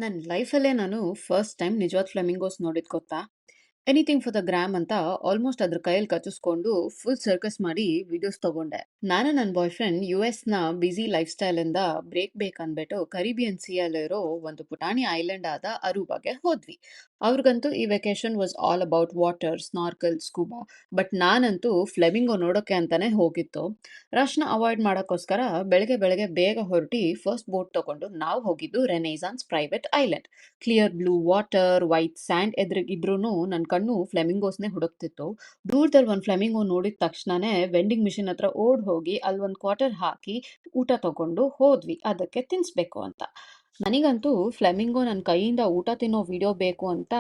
ನನ್ನ ಲೈಫಲ್ಲೇ ನಾನು first time ನಿಜವಾದ ಫ್ಲೆಮಿಂಗೋಸ್ ನೋಡಿದ್ ಗೊತ್ತಾ? ಎನಿಥಿಂಗ್ ಫಾರ್ ದ ಗ್ರಾಮ್ ಅಂತ ಆಲ್ಮೋಸ್ಟ್ ಅದ್ರ ಕೈಯಲ್ಲಿ ಕಚ್ಚಿಸ್ಕೊಂಡು ಫುಲ್ ಸರ್ಕಸ್ ಮಾಡಿ ವಿಡಿಯೋಸ್ ತಗೊಂಡೆ. ನಾನು ನನ್ನ ಬಾಯ್ ಫ್ರೆಂಡ್ ಯುಎಸ್‌ನ ಬ್ಯುಸಿ ಲೈಫ್ ಸ್ಟೈಲಿಂದ ಬ್ರೇಕ್ ಬೇಕಂದ್ಬಿಟ್ಟು ಕರಿಬಿಯನ್ ಸೀಯಲ್ಲಿರೋ ಒಂದು ಪುಟಾಣಿ ಐಲ್ಯಾಂಡ್ ಆದ ಅರುಬಾಗೆ ಹೋದ್ವಿ. ಅವ್ರಿಗಂತೂ ಈ vacation was all about water, snorkel, scuba. But ನಾನಂತೂ ಫ್ಲೆಮಿಂಗೋ ನೋಡೋಕ್ಕೆ ಅಂತಾನೆ ಹೋಗಿತ್ತು. ರಶ್‌ನ ಅವಾಯ್ಡ್ ಮಾಡೋಕ್ಕೋಸ್ಕರ ಬೆಳಗ್ಗೆ ಬೆಳಗ್ಗೆ ಬೇಗ ಹೊರಟಿ ಫಸ್ಟ್ ಬೋಟ್ ತಗೊಂಡು ನಾವು ಹೋಗಿದ್ದು renaissance private island. Clear blue water, white sand ಎದುರಿಗಿದ್ರೂನು ನನ್ನ ಕಣ್ಣು ಫ್ಲೆಮಿಂಗೋಸ್‌ನೇ ಹುಡುಕ್ತಿತ್ತು. ದೂರದಲ್ಲಿ ಒಂದು ಫ್ಲೆಮಿಂಗೋ ನೋಡಿದ ತಕ್ಷಣನೇ ವೆಂಡಿಂಗ್ ಮಿಷಿನ್ ಹತ್ರ ಓಡ್ ಹೋಗಿ ಅಲ್ಲಿ ಒಂದು ಕ್ವಾರ್ಟರ್ ಹಾಕಿ ಊಟ ತಗೊಂಡು ಹೋದ್ವಿ ಅದಕ್ಕೆ ತಿನ್ಸ್ಬೇಕು ಅಂತ. ನನಗಂತೂ ಫ್ಲೆಮಿಂಗೋ ನನ್ನ ಕೈಯಿಂದ ಊಟ ತಿನ್ನೋ ವಿಡಿಯೋ ಬೇಕು ಅಂತ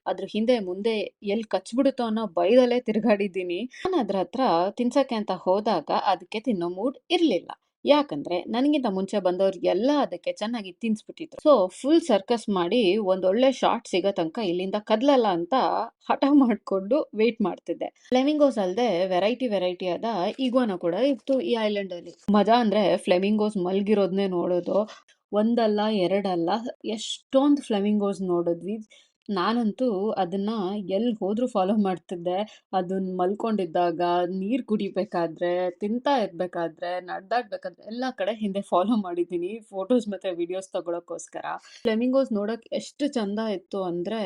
ಅದ್ರ ಹಿಂದೆ ಮುಂದೆ ಎಲ್ಲಿ ಕಚ್ಬಿಡುತ್ತೋ ಅನ್ನೋ ಭಯದಲ್ಲೇ ತಿರುಗಾಡಿದ್ದೀನಿ. ನಾನು ಅದ್ರ ಹತ್ರ ತಿನ್ಸಕ್ಕೆ ಅಂತ ಹೋದಾಗ ಅದಕ್ಕೆ ತಿನ್ನೋ ಮೂಡ್ ಇರ್ಲಿಲ್ಲ. ಯಾಕಂದ್ರೆ ನನಗಿಂತ ಮುಂಚೆ ಬಂದವ್ರು ಎಲ್ಲ ಅದಕ್ಕೆ ಚೆನ್ನಾಗಿ ತಿನ್ಸ್ಬಿಟ್ಟಿದ್ರು. ಸೊ ಫುಲ್ ಸರ್ಕಸ್ ಮಾಡಿ ಒಂದೊಳ್ಳೆ ಶಾಟ್ ಸಿಗೋ ತನಕ ಇಲ್ಲಿಂದ ಕದ್ಲಲ್ಲ ಅಂತ ಹಠ ಮಾಡ್ಕೊಂಡು ವೇಟ್ ಮಾಡ್ತಿದ್ದೆ. ಫ್ಲೆಮಿಂಗೋಸ್ ಅಲ್ಲದೆ ವೆರೈಟಿ ವೆರೈಟಿ ಆದ ಇಗ್ವಾನ ಕೂಡ ಇತ್ತು ಈ ಐಲ್ಯಾಂಡ್ ಅಲ್ಲಿ. ಮಜಾ ಅಂದ್ರೆ ಫ್ಲೆಮಿಂಗೋಸ್ ಮಲ್ಗಿರೋದ್ನೇ ನೋಡೋದು. ಒಂದಲ್ಲ ಎರಡಲ್ಲ ಎಷ್ಟೊಂದು ಫ್ಲೆಮಿಂಗೋಸ್ ನೋಡಿದ್ವಿ. ನಾನಂತೂ ಅದನ್ನ ಎಲ್ಲಿ ಹೋದ್ರೂ ಫಾಲೋ ಮಾಡ್ತಿದ್ದೆ. ಅದನ್ನ ಮಲ್ಕೊಂಡಿದ್ದಾಗ, ನೀರು ಕುಡಿಬೇಕಾದ್ರೆ, ತಿಂತಾ ಇರ್ಬೇಕಾದ್ರೆ, ನಡೆದಾಡ್ಬೇಕಾದ್ರೆ ಎಲ್ಲ ಕಡೆ ಹಿಂದೆ ಫಾಲೋ ಮಾಡಿದ್ದೀನಿ ಫೋಟೋಸ್ ಮತ್ತೆ ವಿಡಿಯೋಸ್ ತಗೊಳಕ್ಕೋಸ್ಕರ. ಫ್ಲೆಮಿಂಗೋಸ್ ನೋಡಕ್ ಎಷ್ಟು ಚಂದ ಇತ್ತು ಅಂದ್ರೆ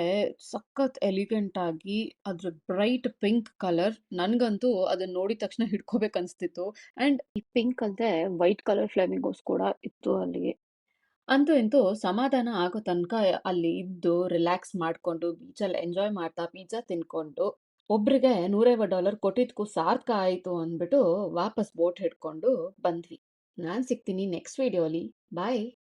ಸಖತ್ ಎಲಿಗೆಂಟ್ ಆಗಿ ಅದ್ರ ಬ್ರೈಟ್ ಪಿಂಕ್ ಕಲರ್ ನನ್ಗಂತೂ ಅದನ್ನ ನೋಡಿದ ತಕ್ಷಣ ಹಿಡ್ಕೋಬೇಕು ಅನ್ಸ್ತಿತ್ತು. ಅಂಡ್ ಈ ಪಿಂಕ್ ಅಲ್ಲದೆ ವೈಟ್ ಕಲರ್ ಫ್ಲೆಮಿಂಗೋಸ್ ಕೂಡ ಇತ್ತು ಅಲ್ಲಿ. ಅಂತೂ ಇಂತೂ ಸಮಾಧಾನ ಆಗೋ ತನಕ ಅಲ್ಲಿ ಇದ್ದು ರಿಲ್ಯಾಕ್ಸ್ ಮಾಡ್ಕೊಂಡು ಬೀಚಲ್ಲಿ ಎಂಜಾಯ್ ಮಾಡ್ತಾ ಪಿಜ್ಜಾ ತಿನ್ಕೊಂಡು ಒಬ್ರಿಗೆ $150 ಕೊಟ್ಟಿದ್ಕು ಸಾರ್ಥಕ ಆಯಿತು ಅಂದ್ಬಿಟ್ಟು ವಾಪಸ್ ಬೋಟ್ ಹಿಡ್ಕೊಂಡು ಬಂದ್ವಿ. ನಾನು ಸಿಗ್ತೀನಿ ನೆಕ್ಸ್ಟ್ ವಿಡಿಯೋಲಿ. ಬಾಯ್.